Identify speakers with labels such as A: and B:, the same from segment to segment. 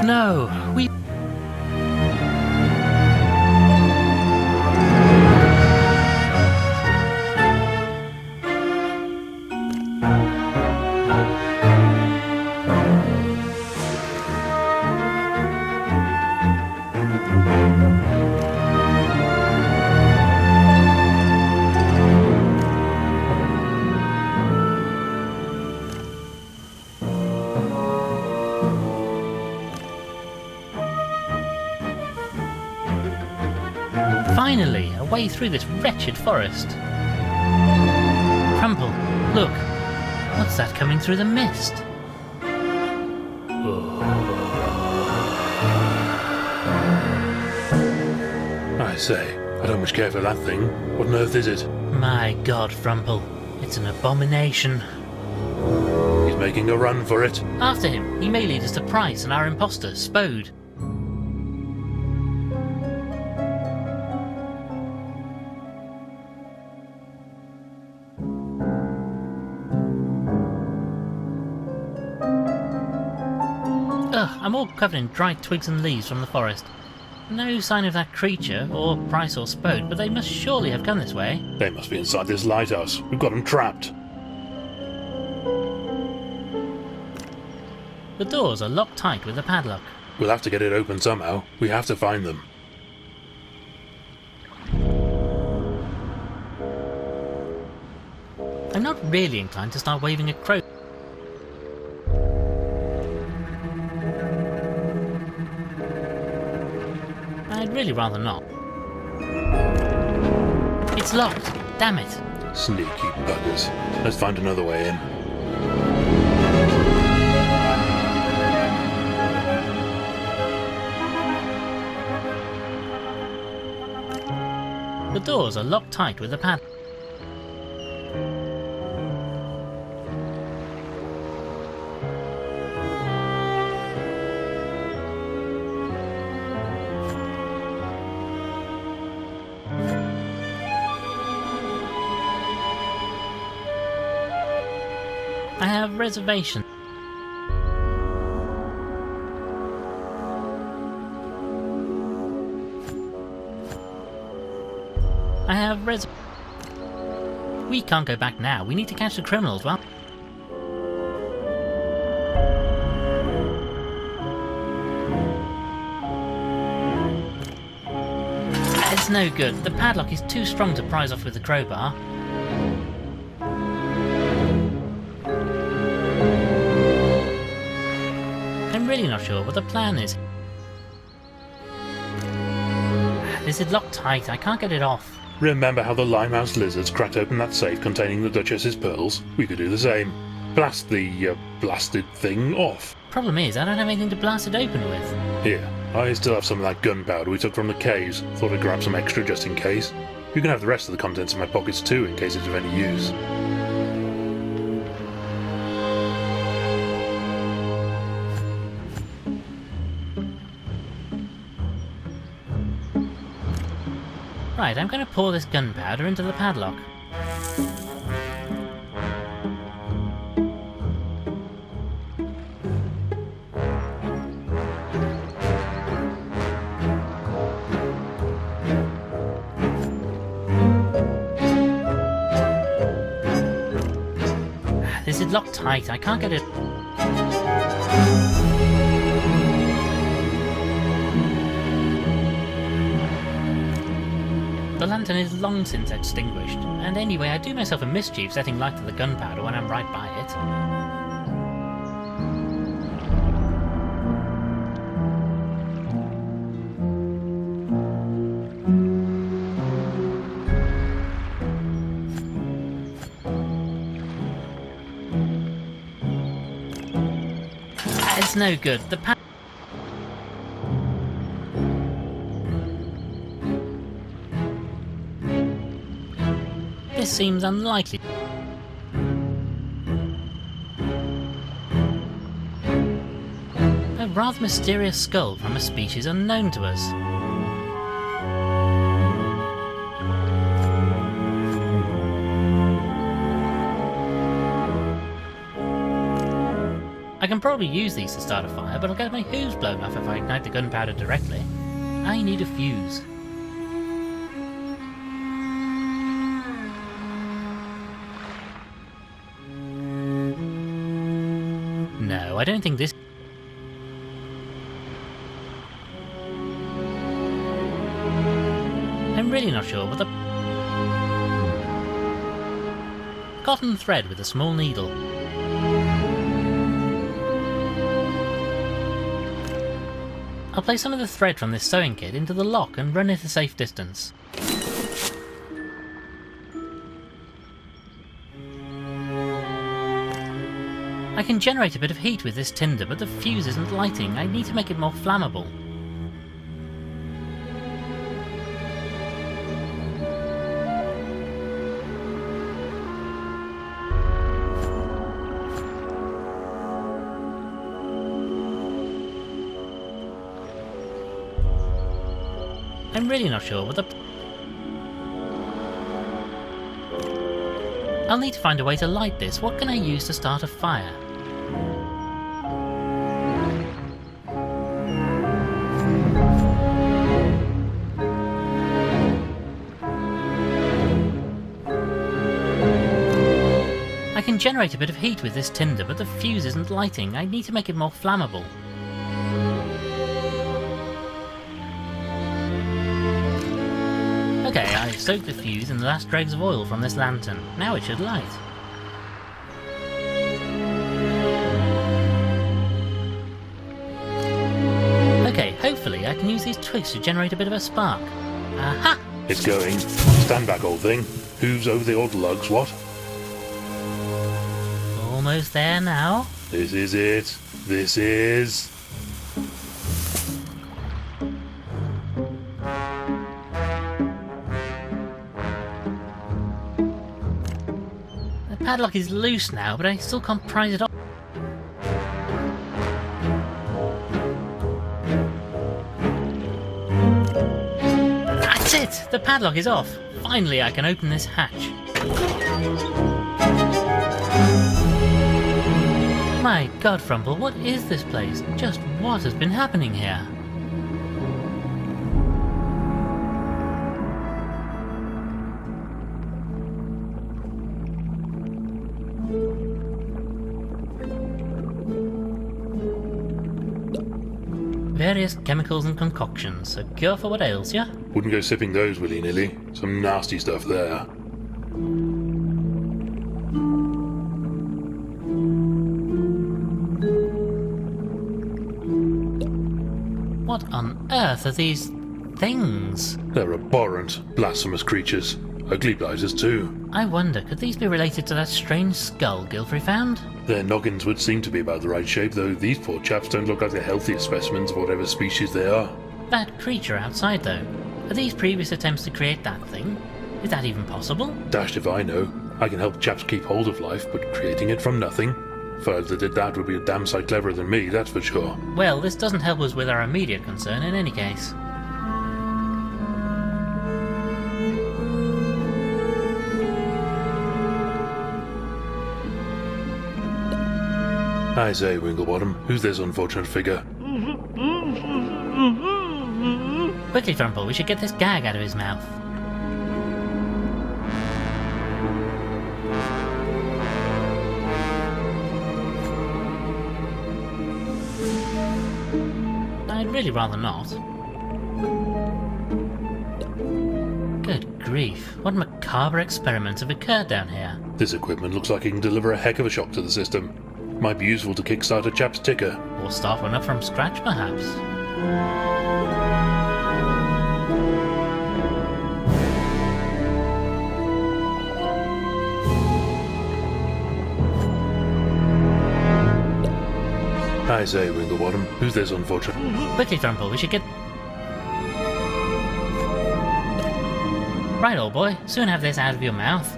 A: No, we... Finally, a way through this wretched forest. Crumple, look. What's that coming through the mist?
B: I say, I don't much care for that thing. What on earth is it?
A: My God, Frumple. It's an abomination.
B: He's making a run for it.
A: After him, he may lead us to Price and our imposter, Spode. Ugh, I'm all covered in dried twigs and leaves from the forest. No sign of that creature, or Price or Spode, but they must surely have come this way.
B: They must be inside this lighthouse. We've got them trapped.
A: The doors are locked tight with a padlock.
B: We'll have to get it open somehow. We have to find them.
A: I'm not really inclined to start waving a crow. I'd really rather not. It's locked! Damn it!
B: Sneaky buggers. Let's find another way in.
A: The doors are locked tight with a pad. I have reservations. We can't go back now. We need to catch the criminals. Well, it's no good. The padlock is too strong to prise off with the crowbar. I'm really not sure what the plan is. This is locked tight. I can't get it off.
B: Remember how the limehouse lizards cracked open that safe containing the Duchess's pearls? We could do the same. Blast the, blasted thing off.
A: Problem is, I don't have anything to blast it open with.
B: Here, I still have some of that gunpowder we took from the caves. Thought I'd grab some extra just in case. You can have the rest of the contents of my pockets too, in case it's of any use.
A: Right, I'm going to pour this gunpowder into the padlock. This is locked tight, I can't get it... The lantern is long since extinguished, and anyway I do myself a mischief setting light to the gunpowder when I'm right by it. It's no good. This seems unlikely. A rather mysterious skull from a species unknown to us. I can probably use these to start a fire, but I'll get my hooves blown off if I ignite the gunpowder directly. I need a fuse. No, I don't think this... I'm really not sure what the... Cotton thread with a small needle. I'll place some of the thread from this sewing kit into the lock and run it a safe distance. I can generate a bit of heat with this tinder, but the fuse isn't lighting. I need to make it more flammable. I'm really not sure what the... I'll need to find a way to light this. What can I use to start a fire? I can generate a bit of heat with this tinder, but the fuse isn't lighting. I need to make it more flammable. Okay, I soaked the fuse in the last dregs of oil from this lantern. Now it should light. Okay, hopefully I can use these twigs to generate a bit of a spark. Aha!
B: It's going. Stand back, old thing. Hooves over the old lugs, what?
A: Almost there now.
B: This is it. This is...
A: The padlock is loose now, but I still can't prise it off. That's it! The padlock is off. Finally I can open this hatch. My god, Frumple, what is this place? Just what has been happening here? Various chemicals and concoctions. A cure for what ails ya?
B: Wouldn't go sipping those willy-nilly. Some nasty stuff there.
A: What on earth are these things?
B: They're abhorrent, blasphemous creatures. Ugly blighters too.
A: I wonder, could these be related to that strange skull Gilfrey found?
B: Their noggins would seem to be about the right shape, though these poor chaps don't look like the healthiest specimens of whatever species they are.
A: That creature outside, though. Are these previous attempts to create that thing? Is that even possible?
B: Dashed if I know. I can help chaps keep hold of life, but creating it from nothing? Fellows that did that would be a damn sight cleverer than me, that's for sure.
A: Well, this doesn't help us with our immediate concern in any case.
B: I say, Winklebottom, who's this unfortunate figure?
A: Quickly, Frumple, we should get this gag out of his mouth. I'd really rather not. Good grief, what macabre experiments have occurred down here?
B: This equipment looks like it can deliver a heck of a shock to the system. Might be useful to kickstart a chap's ticker.
A: Or start one up from scratch, perhaps.
B: I say, Winklebottom, who's this unfortunate?
A: Quickly, Frumple, we should get... Right, old boy, soon have this out of your mouth.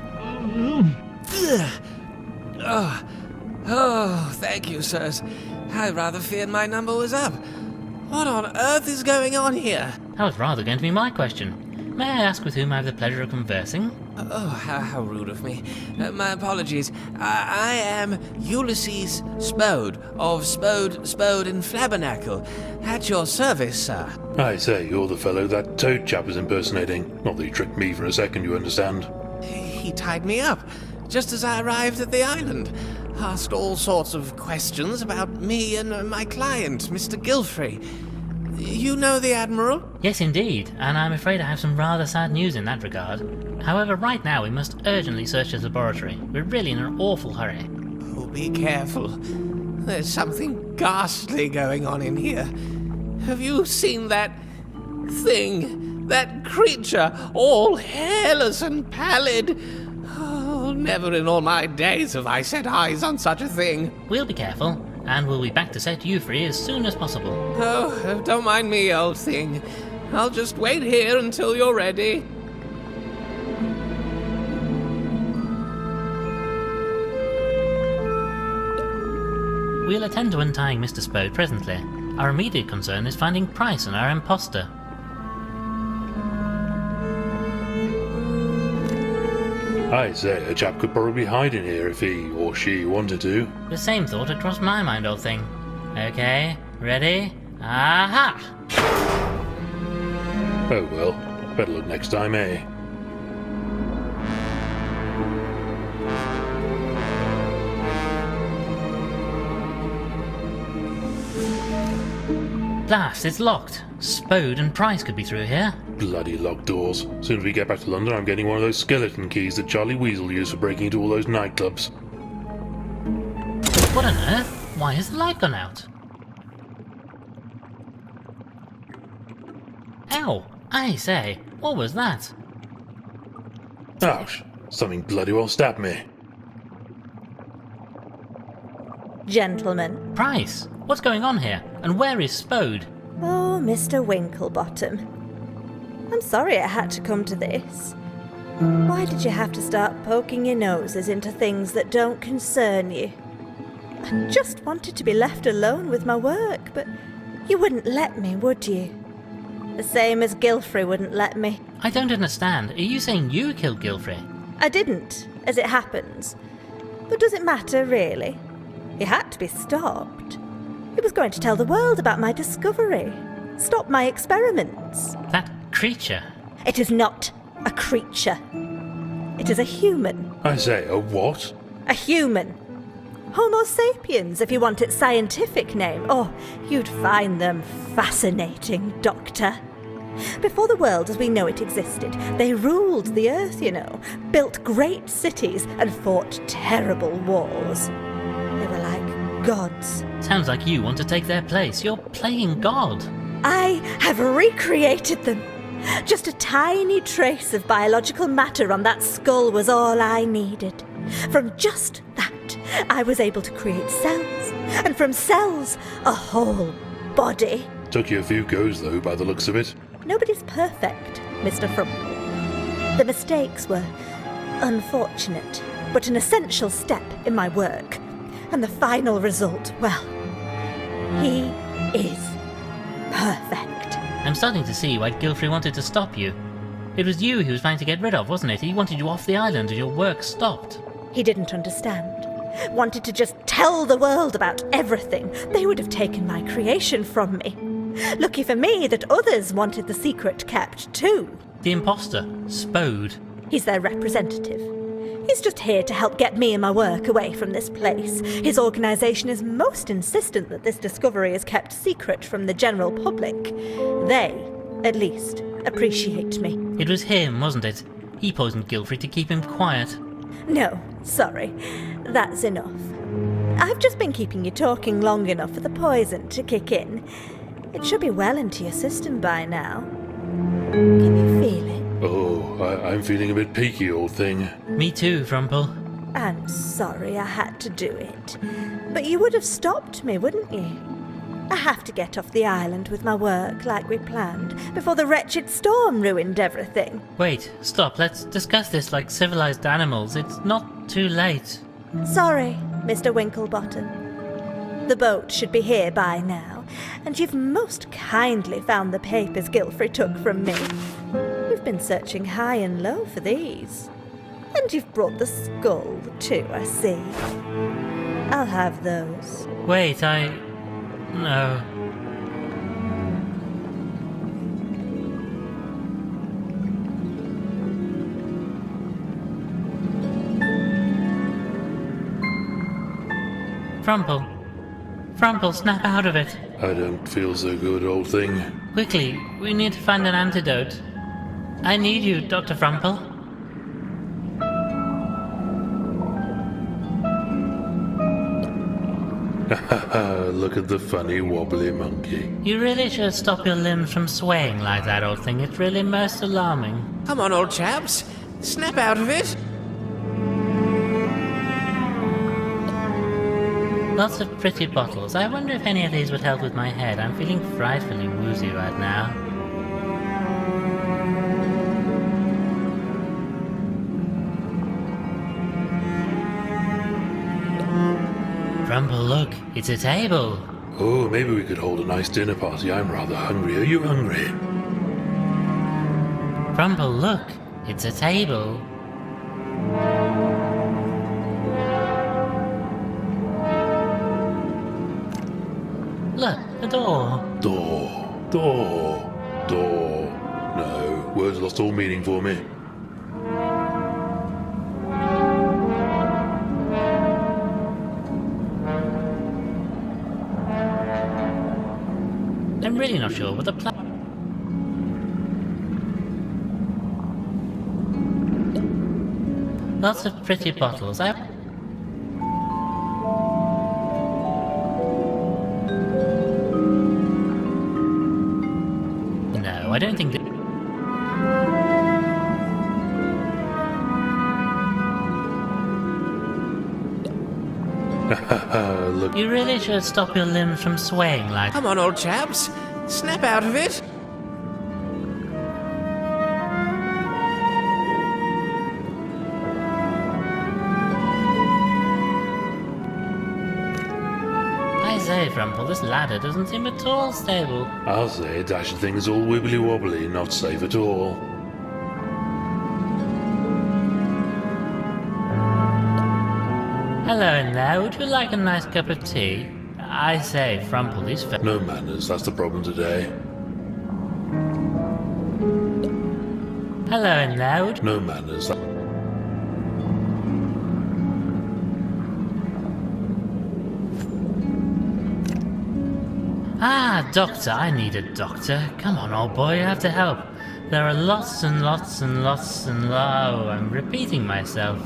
C: Oh, thank you, sirs. I rather feared my number was up. What on earth is going on here?
A: That was rather going to be my question. May I ask with whom I have the pleasure of conversing?
C: Oh, how rude of me. My apologies. I am Ulysses Spode of Spode and Flabbernacle. At your service, sir.
B: I say, you're the fellow that Toad chap was impersonating. Not that he tricked me for a second, you understand.
C: He tied me up just as I arrived at the island. Asked all sorts of questions about me and my client, Mr. Gilfrey. You know the Admiral?
A: Yes, indeed, and I'm afraid I have some rather sad news in that regard. However, right now we must urgently search his laboratory. We're really in an awful hurry.
C: Oh, be careful. There's something ghastly going on in here. Have you seen that thing? That creature, all hairless and pallid? Oh, never in all my days have I set eyes on such a thing.
A: We'll be careful, and we'll be back to set you free as soon as possible.
C: Oh, don't mind me, old thing. I'll just wait here until you're ready.
A: We'll attend to untying Mr. Spode presently. Our immediate concern is finding Price and our imposter.
B: I say, a chap could probably hide in here if he or she wanted to.
A: The same thought had crossed my mind, old thing. Okay, ready? Aha!
B: Oh well, better look next time, eh?
A: Blast, it's locked. Spode and Price could be through here.
B: Bloody locked doors. Soon as we get back to London, I'm getting one of those skeleton keys that Charlie Weasel used for breaking into all those nightclubs.
A: What on earth? Why has the light gone out? Ow! I say, what was that?
B: Ouch! Something bloody well stabbed me.
D: Gentlemen.
A: Price, what's going on here? And where is Spode?
D: Oh, Mr. Winklebottom. I'm sorry it had to come to this. Why did you have to start poking your noses into things that don't concern you? I just wanted to be left alone with my work, but you wouldn't let me, would you? The same as Gilfrey wouldn't let me.
A: I don't understand. Are you saying you killed Gilfrey?
D: I didn't, as it happens. But does it matter, really? He had to be stopped. He was going to tell the world about my discovery. Stop my experiments.
A: That creature.
D: It is not a creature. It is a human.
B: I say, a what?
D: A human. Homo sapiens, if you want its scientific name. Oh, you'd find them fascinating, Doctor. Before the world as we know it existed, they ruled the earth, you know, built great cities and fought terrible wars. They were like gods.
A: Sounds like you want to take their place. You're playing God.
D: I have recreated them. Just a tiny trace of biological matter on that skull was all I needed. From just that, I was able to create cells, and from cells, a whole body.
B: Took you a few goes, though, by the looks of it.
D: Nobody's perfect, Mr. Frumple. The mistakes were unfortunate, but an essential step in my work. And the final result, well, he is perfect.
A: I'm starting to see why Gilfrey wanted to stop you. It was you he was trying to get rid of, wasn't it? He wanted you off the island and your work stopped.
D: He didn't understand. Wanted to just tell the world about everything. They would have taken my creation from me. Lucky for me that others wanted the secret kept too.
A: The imposter, Spode.
D: He's their representative. He's just here to help get me and my work away from this place. His organisation is most insistent that this discovery is kept secret from the general public. They, at least, appreciate me.
A: It was him, wasn't it? He poisoned Gilfrey to keep him quiet.
D: No, sorry. That's enough. I've just been keeping you talking long enough for the poison to kick in. It should be well into your system by now. Can you feel it?
B: Oh, I'm feeling a bit peaky, old thing.
A: Me too, Frumple.
D: I'm sorry I had to do it. But you would have stopped me, wouldn't you? I have to get off the island with my work like we planned, before the wretched storm ruined everything.
A: Wait, stop. Let's discuss this like civilized animals. It's not too late.
D: Sorry, Mr. Winklebottom. The boat should be here by now, and you've most kindly found the papers Gilfrey took from me. We've been searching high and low for these. And you've brought the skull, too, I see. I'll have those.
A: Wait, No. Frumple. Frumple, snap out of it.
B: I don't feel so good, old thing.
A: Quickly, we need to find an antidote. I need you, Dr. Frumple.
B: Look at the funny wobbly monkey.
A: You really should stop your limbs from swaying like that, old thing. It's really most alarming.
C: Come on, old chaps. Snap out of it.
A: Lots of pretty bottles. I wonder if any of these would help with my head. I'm feeling frightfully woozy right now. Frumple, look, it's a table.
B: Oh, maybe we could hold a nice dinner party. I'm rather hungry. Are you hungry?
A: Frumple, look, it's a table. Look, a door.
B: Door. No, words lost all meaning for me.
A: I'm really not sure what the plan. Lots of pretty bottles. No, I don't think that.
B: Look.
A: You really should stop your limbs from swaying like.
C: Come on, old chaps. Snap out of it.
A: I say, Frumple, this ladder doesn't seem at all stable.
B: I'll say, dashed thing's all wibbly wobbly, not safe at all.
A: Hello in there, would you like a nice cup of tea? I say, Frumple, these
B: No manners, that's the problem today.
A: Hello in there, would
B: No manners.
A: Ah, doctor, I need a doctor. Come on, old boy, you have to help. There are lots and lots and lots and oh, I'm repeating myself.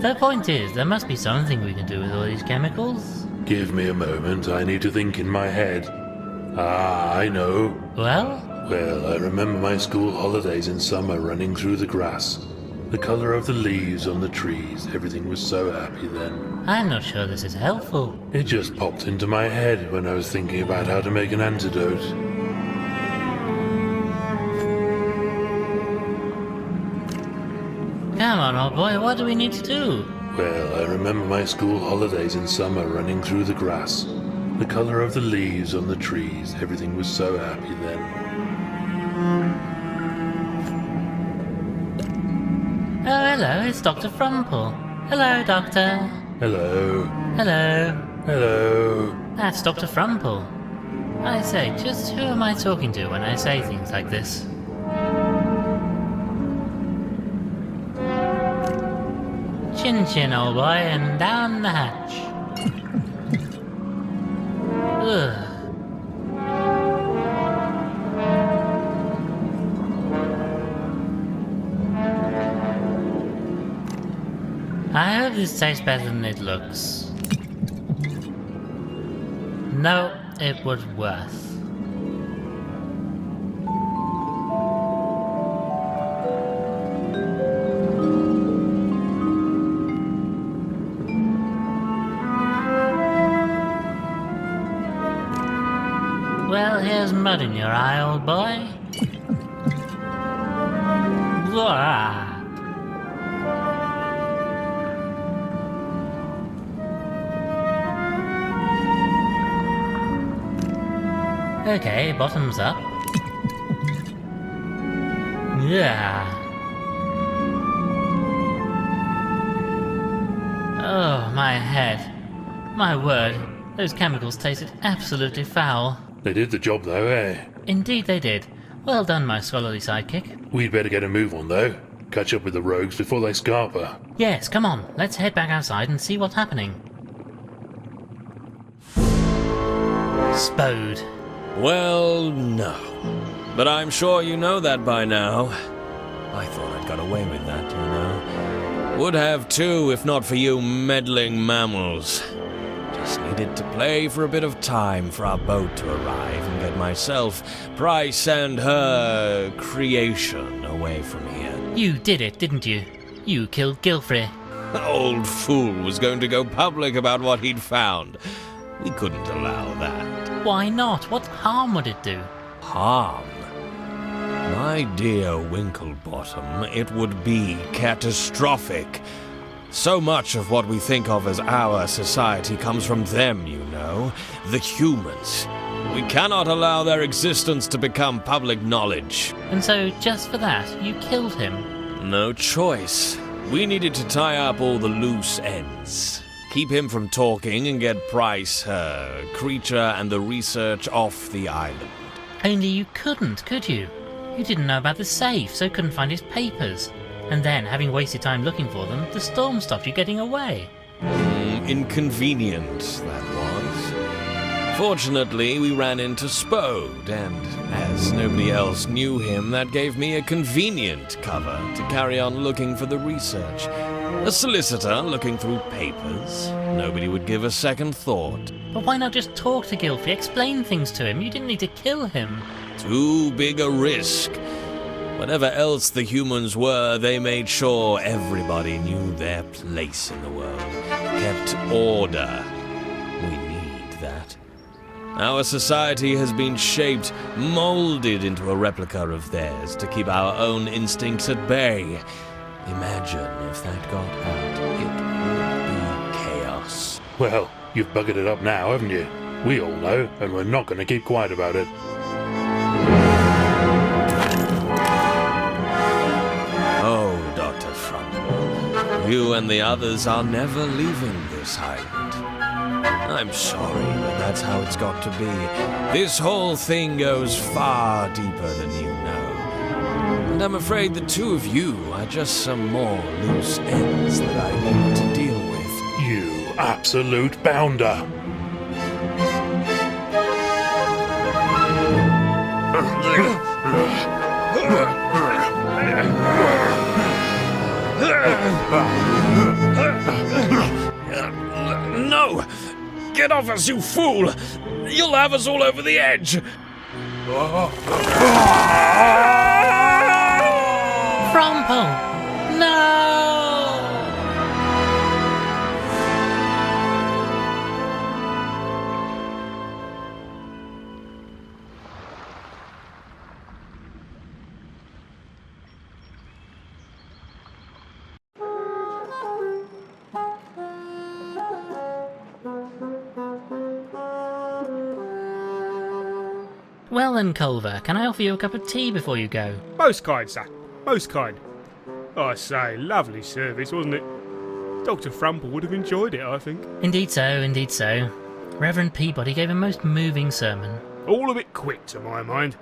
A: The point is, there must be something we can do with all these chemicals.
B: Give me a moment, I need to think in my head. Ah, I know.
A: Well?
B: Well, I remember my school holidays in summer running through the grass. The colour of the leaves on the trees, everything was so happy then.
A: I'm not sure this is helpful.
B: It just popped into my head when I was thinking about how to make an antidote.
A: Come on, old boy, what do we need to do?
B: Well, I remember my school holidays in summer running through the grass. The colour of the leaves on the trees, everything was so happy then.
A: Oh, hello, it's Dr. Frumple. Hello, Doctor.
B: Hello.
A: Hello.
B: Hello.
A: That's Dr. Frumple. I say, just who am I talking to when I say things like this? Chin chin, old boy, and down the hatch. Ugh. I hope this tastes better than it looks. No, it was worse. Well, here's mud in your eye, old boy. Blah. Okay, bottoms up. Yeah. Oh, my head. My word, those chemicals tasted absolutely foul.
B: They did the job though, eh?
A: Indeed they did. Well done, my scholarly sidekick.
B: We'd better get a move on though. Catch up with the rogues before they scarper.
A: Yes, come on, let's head back outside and see what's happening. Spode.
E: Well, no. But I'm sure you know that by now. I thought I'd got away with that, you know. Would have too, if not for you meddling mammals. Just needed to play for a bit of time for our boat to arrive and get myself, Price, and her creation away from here.
A: You did it, didn't you? You killed Gilfrey.
E: The old fool was going to go public about what he'd found. We couldn't allow that.
A: Why not? What harm would it do?
E: Harm? My dear Winklebottom, it would be catastrophic. So much of what we think of as our society comes from them, you know, the humans. We cannot allow their existence to become public knowledge.
A: And so, just for that, you killed him?
E: No choice. We needed to tie up all the loose ends. Keep him from talking and get Price, her creature, and the research off the island.
A: Only you couldn't, could you? You didn't know about the safe, so couldn't find his papers. And then, having wasted time looking for them, the storm stopped you getting away.
E: Inconvenient, that was. Fortunately, we ran into Spode, and as nobody else knew him, that gave me a convenient cover to carry on looking for the research. A solicitor looking through papers. Nobody would give a second thought.
A: But why not just talk to Gilfrey, explain things to him? You didn't need to kill him.
E: Too big a risk. Whatever else the humans were, they made sure everybody knew their place in the world. Kept order. We need that. Our society has been shaped, molded into a replica of theirs to keep our own instincts at bay. Imagine if that got out. It would be chaos.
B: Well, you've buggered it up now, haven't you? We all know, and we're not going to keep quiet about it.
E: Oh, Dr. Frumple, you and the others are never leaving this island. I'm sorry, but that's how it's got to be. This whole thing goes far deeper than you know. And I'm afraid the two of you are just some more loose ends that I need to deal with.
B: You absolute bounder!
E: No! Get off us, you fool! You'll have us all over the edge!
A: Frumple! No! Well then, Culver, can I offer you a cup of tea before you go?
F: Most kind, sir. Most kind. I say, lovely service, wasn't it? Dr. Frumple would have enjoyed it, I think.
A: Indeed so, indeed so. Reverend Peabody gave a most moving sermon.
F: All a bit quick, to my mind.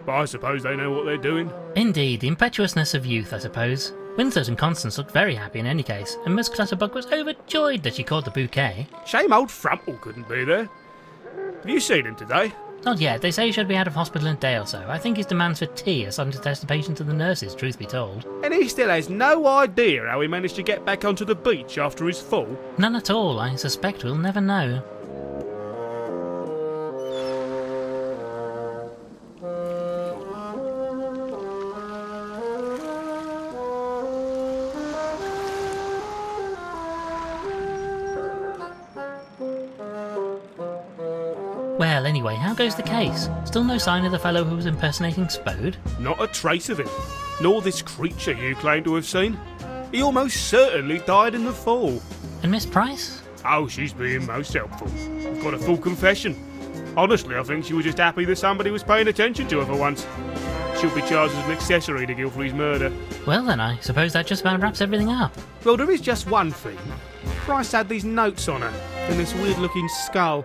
F: But I suppose they know what they're doing.
A: Indeed, the impetuousness of youth, I suppose. Winslow and Constance looked very happy in any case, and Miss Clutterbuck was overjoyed that she caught the bouquet.
F: Shame old Frumple couldn't be there. Have you seen him today?
A: Not yet. They say he should be out of hospital in a day or so. I think his demands for tea are starting to test the patient and the nurses, truth be told.
F: And he still has no idea how he managed to get back onto the beach after his fall?
A: None at all. I suspect we'll never know. Well, anyway, how goes the case? Still no sign of the fellow who was impersonating Spode?
F: Not a trace of him. Nor this creature you claim to have seen. He almost certainly died in the fall.
A: And Miss Price?
F: Oh, she's being most helpful. I've got a full confession. Honestly, I think she was just happy that somebody was paying attention to her for once. She'll be charged as an accessory to Gilfrey's murder.
A: Well then, I suppose that just about wraps everything up.
F: Well, there is just one thing. Bryce had these notes on her, and this weird-looking skull.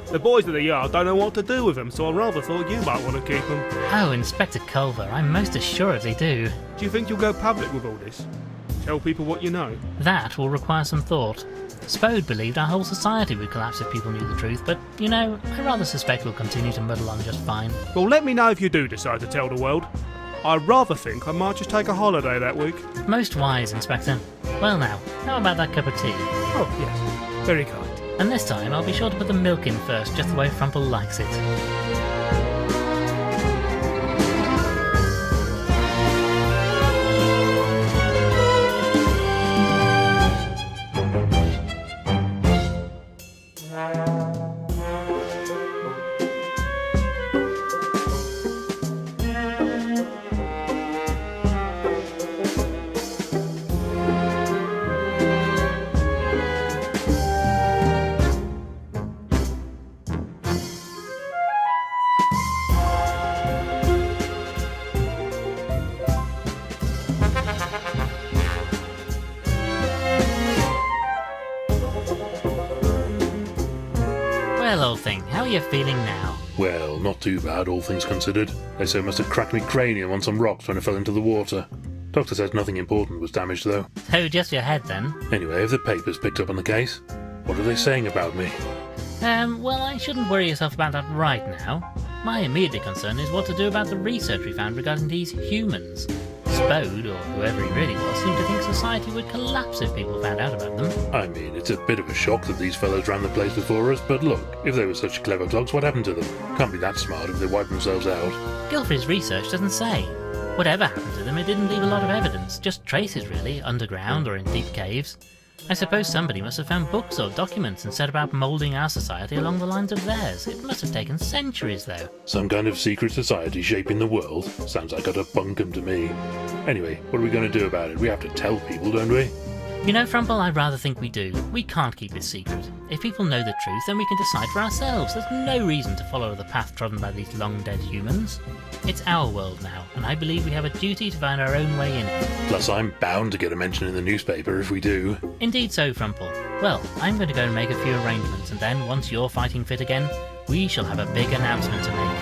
F: The boys of the yard don't know what to do with them, so I rather thought you might want to keep them.
A: Oh, Inspector Culver, I most assuredly do.
F: Do you think you'll go public with all this? Tell people what you know?
A: That will require some thought. Spode believed our whole society would collapse if people knew the truth, but, you know, I rather suspect we'll continue to muddle on just fine.
F: Well, let me know if you do decide to tell the world. I rather think I might just take a holiday that week.
A: Most wise, Inspector. Well now, how about that cup of tea?
F: Oh, yes. Very kind.
A: And this time I'll be sure to put the milk in first, just the way Frumple likes it. Well, old thing, how are you feeling now?
B: Well, not too bad, all things considered. They say I must have cracked me cranium on some rocks when I fell into the water. Doctor says nothing important was damaged, though.
A: So, just your head then?
B: Anyway, have the papers picked up on the case? What are they saying about me?
A: Well, I shouldn't worry yourself about that right now. My immediate concern is what to do about the research we found regarding these humans. Spode, or whoever he really was, seemed to think society would collapse if people found out about them.
B: I mean, it's a bit of a shock that these fellows ran the place before us, but look, if they were such clever clogs, what happened to them? Can't be that smart if they wiped themselves out.
A: Guilfrey's research doesn't say. Whatever happened to them, it didn't leave a lot of evidence, just traces really, underground or in deep caves. I suppose somebody must have found books or documents and set about moulding our society along the lines of theirs. It must have taken centuries, though.
B: Some kind of secret society shaping the world? Sounds like utter bunkum to me. Anyway, what are we going to do about it? We have to tell people, don't we?
A: You know, Frumple, I rather think we do. We can't keep this secret. If people know the truth, then we can decide for ourselves. There's no reason to follow the path trodden by these long-dead humans. It's our world now, and I believe we have a duty to find our own way in it.
B: Plus, I'm bound to get a mention in the newspaper if we do.
A: Indeed so, Frumple. Well, I'm going to go and make a few arrangements, and then, once you're fighting fit again, we shall have a big announcement to make.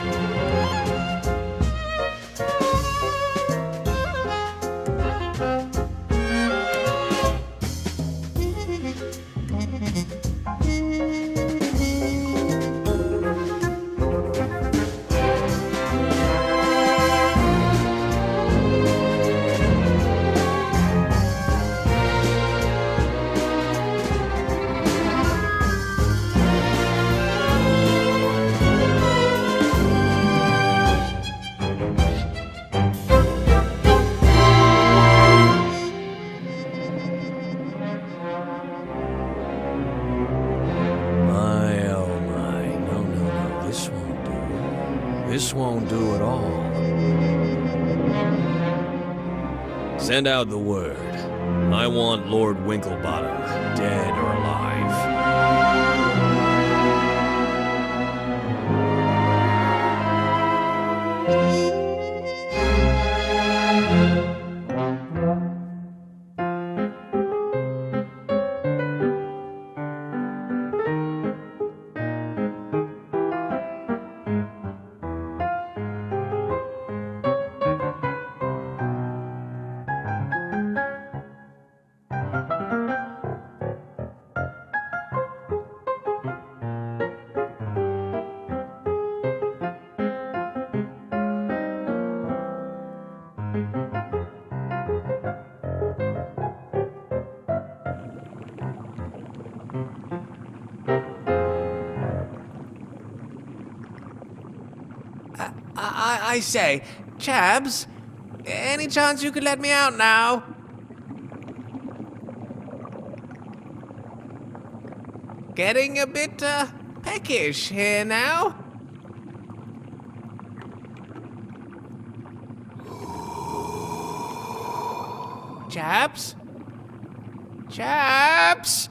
E: This won't do at all. Send out the word. I want Lord Winklebottom, dead or alive.
C: I say, Chabs, any chance you could let me out now? Getting a bit, peckish here now. Chabs? Chabs?